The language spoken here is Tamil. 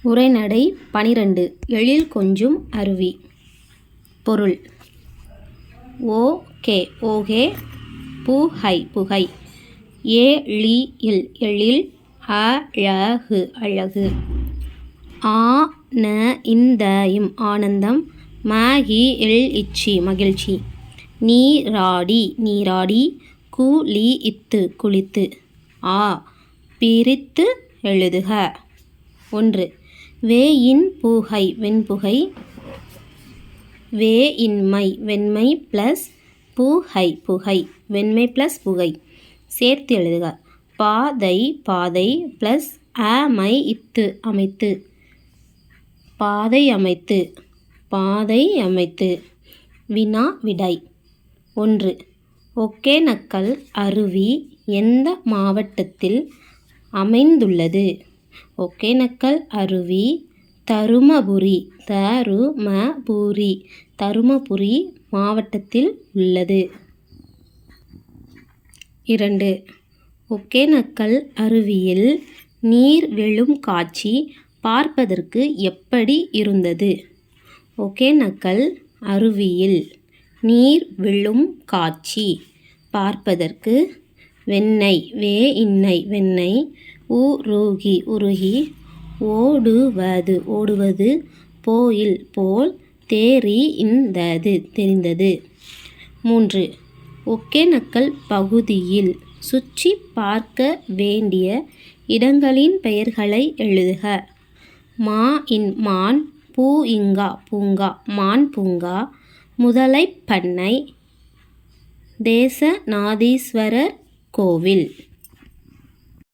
உரைநடை 12 எழில் கொஞ்சும் அருவி. பொருள்: ஓகே புகை புகை. எழில் அழகு. ஆனந்தம் இச்சி மகிழ்ச்சி. நீராடி குளித்து. பிரித்து எழுதுக. 1. வேயின் புகை வெண்புகை. வேயின்மை வெண்மை + புகை வெண்மை + புகை சேர்த்து எழுதுக. பாதை + அமைத்து பாதை அமைத்து. வினா விடை. 1. ஒகேனக்கல் அருவி எந்த மாவட்டத்தில் அமைந்துள்ளது? ஒகேனக்கல் அருவி தருமபுரி மாவட்டத்தில் உள்ளது. 2. ஒகேனக்கல் அருவியில் நீர் விழும் காட்சி பார்ப்பதற்கு எப்படி இருந்தது? ஒகேனக்கல் அருவியில் நீர் விழும் காட்சி பார்ப்பதற்கு வெண்ணெய் உருகி ஓடுவது போல் தெரிந்தது. 3. ஒகேனக்கல் பகுதியில் சுற்றி பார்க்க வேண்டிய இடங்களின் பெயர்களை எழுதுக. மான் பூங்கா, முதலைப் பண்ணை, தேசநாதீஸ்வரர் கோவில்.